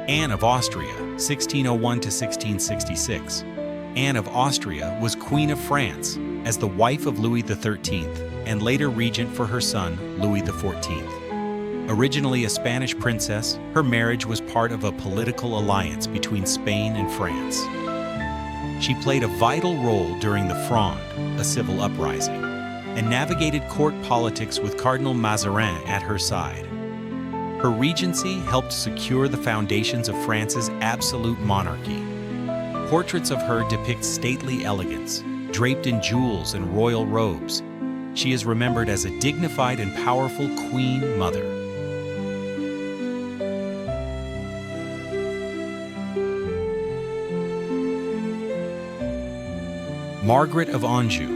Anne of Austria, 1601 to 1666. Anne of Austria was Queen of France as the wife of Louis XIII and later regent for her son, Louis XIV. Originally a Spanish princess, her marriage was part of a political alliance between Spain and France. She played a vital role during the Fronde, a civil uprising, and navigated court politics with Cardinal Mazarin at her side. Her regency helped secure the foundations of France's absolute monarchy. Portraits of her depict stately elegance, draped in jewels and royal robes. She is remembered as a dignified and powerful queen mother. Margaret of Anjou,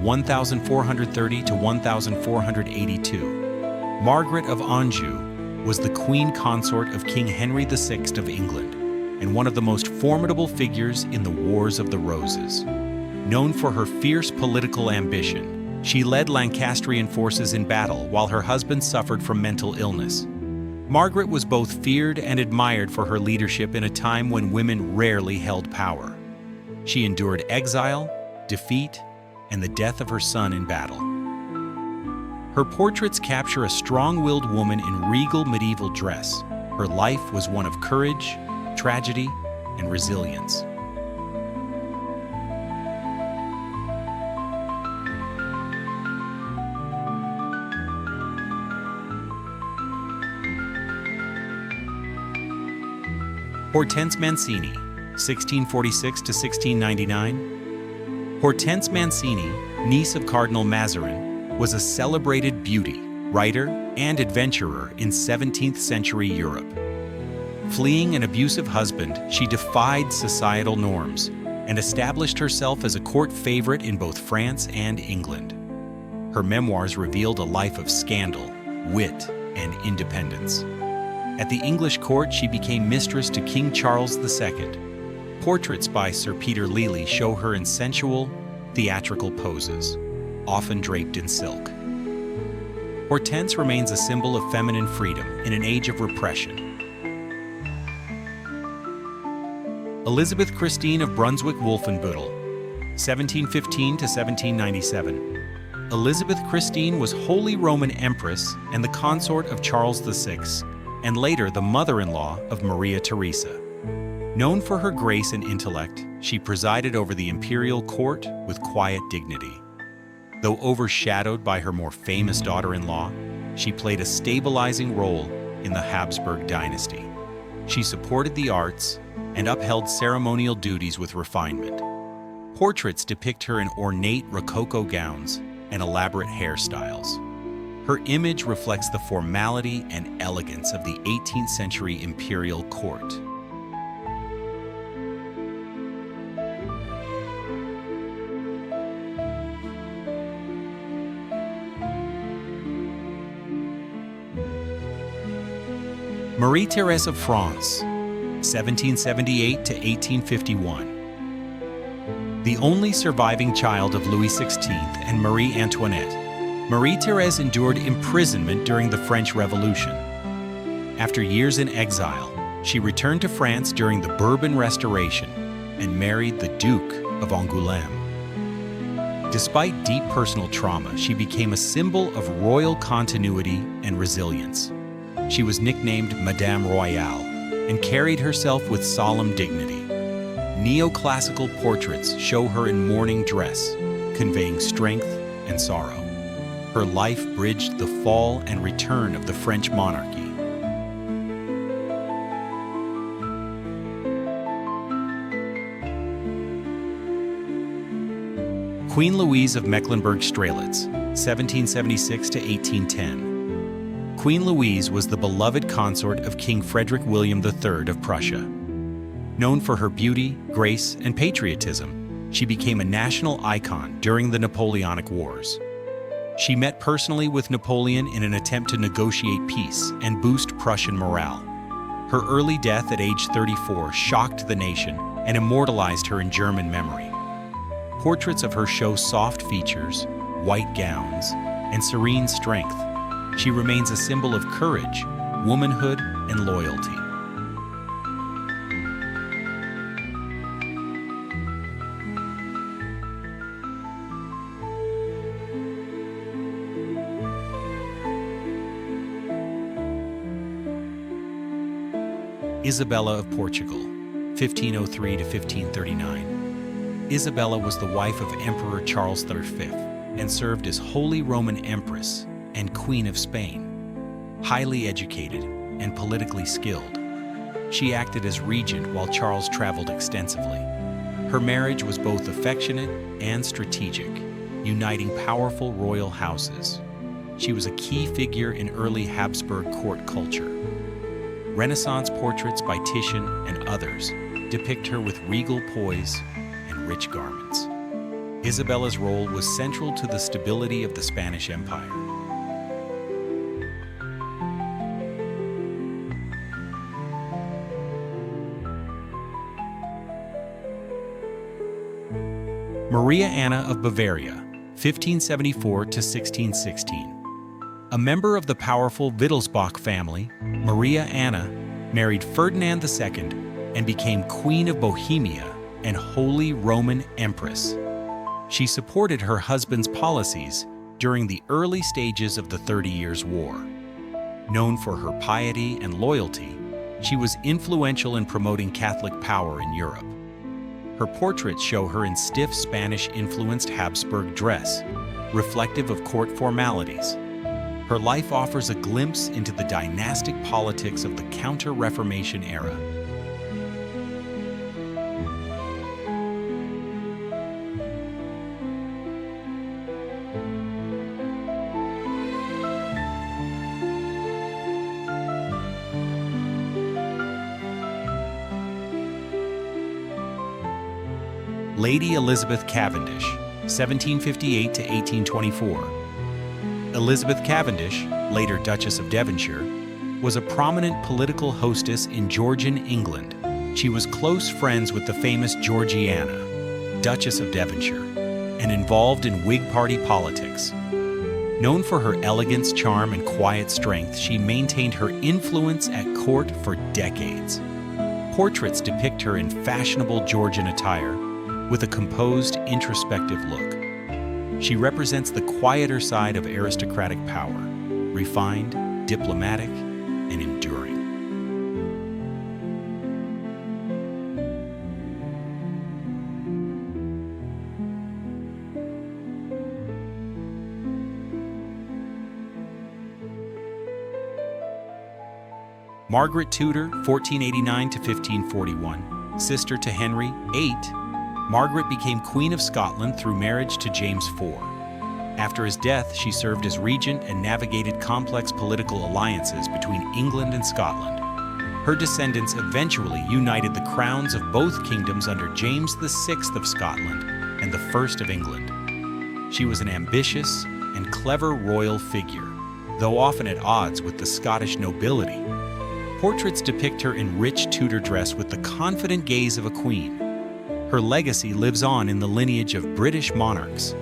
1430 to 1482. Margaret of Anjou was the queen consort of King Henry VI of England and one of the most formidable figures in the Wars of the Roses. Known for her fierce political ambition, she led Lancastrian forces in battle while her husband suffered from mental illness. Margaret was both feared and admired for her leadership in a time when women rarely held power. She endured exile, defeat, and the death of her son in battle. Her portraits capture a strong-willed woman in regal medieval dress. Her life was one of courage, tragedy, and resilience. Hortense Mancini, 1646 to 1699. Hortense Mancini, niece of Cardinal Mazarin, was a celebrated beauty, writer, and adventurer in 17th century Europe. Fleeing an abusive husband, she defied societal norms and established herself as a court favorite in both France and England. Her memoirs revealed a life of scandal, wit, and independence. At the English court, she became mistress to King Charles II. Portraits by Sir Peter Lely show her in sensual, theatrical poses, often draped in silk. Hortense remains a symbol of feminine freedom in an age of repression. Elizabeth Christine of Brunswick-Wolfenbüttel, 1715 to 1797. Elizabeth Christine was Holy Roman Empress and the consort of Charles VI, and later the mother-in-law of Maria Theresa. Known for her grace and intellect, she presided over the imperial court with quiet dignity. Though overshadowed by her more famous daughter-in-law, she played a stabilizing role in the Habsburg dynasty. She supported the arts and upheld ceremonial duties with refinement. Portraits depict her in ornate Rococo gowns and elaborate hairstyles. Her image reflects the formality and elegance of the 18th century imperial court. Marie-Thérèse of France, 1778 to 1851. The only surviving child of Louis XVI and Marie Antoinette, Marie-Thérèse endured imprisonment during the French Revolution. After years in exile, she returned to France during the Bourbon Restoration and married the Duke of Angoulême. Despite deep personal trauma, she became a symbol of royal continuity and resilience. She was nicknamed Madame Royale and carried herself with solemn dignity. Neoclassical portraits show her in mourning dress, conveying strength and sorrow. Her life bridged the fall and return of the French monarchy. Queen Louise of Mecklenburg-Strelitz, 1776 to 1810. Queen Louise was the beloved consort of King Frederick William III of Prussia. Known for her beauty, grace, and patriotism, she became a national icon during the Napoleonic Wars. She met personally with Napoleon in an attempt to negotiate peace and boost Prussian morale. Her early death at age 34 shocked the nation and immortalized her in German memory. Portraits of her show soft features, white gowns, and serene strength. She remains a symbol of courage, womanhood, and loyalty. Isabella of Portugal, 1503 to 1539. Isabella was the wife of Emperor Charles V and served as Holy Roman Empress and Queen of Spain. Highly educated and politically skilled, she acted as regent while Charles traveled extensively. Her marriage was both affectionate and strategic, uniting powerful royal houses. She was a key figure in early Habsburg court culture. Renaissance portraits by Titian and others depict her with regal poise and rich garments. Isabella's role was central to the stability of the Spanish Empire. Maria Anna of Bavaria, 1574 to 1616. A member of the powerful Wittelsbach family, Maria Anna married Ferdinand II and became Queen of Bohemia and Holy Roman Empress. She supported her husband's policies during the early stages of the 30 Years' War. Known for her piety and loyalty, she was influential in promoting Catholic power in Europe. Her portraits show her in stiff Spanish-influenced Habsburg dress, reflective of court formalities. Her life offers a glimpse into the dynastic politics of the Counter-Reformation era. Lady Elizabeth Cavendish, 1758 to 1824. Elizabeth Cavendish, later Duchess of Devonshire, was a prominent political hostess in Georgian England. She was close friends with the famous Georgiana, Duchess of Devonshire, and involved in Whig Party politics. Known for her elegance, charm, and quiet strength, she maintained her influence at court for decades. Portraits depict her in fashionable Georgian attire, with a composed, introspective look. She represents the quieter side of aristocratic power, refined, diplomatic, and enduring. Margaret Tudor, 1489 to 1541, sister to Henry VIII, Margaret became Queen of Scotland through marriage to James IV. After his death, she served as regent and navigated complex political alliances between England and Scotland. Her descendants eventually united the crowns of both kingdoms under James VI of Scotland and the I of England. She was an ambitious and clever royal figure, though often at odds with the Scottish nobility. Portraits depict her in rich Tudor dress with the confident gaze of a queen. Her legacy lives on in the lineage of British monarchs,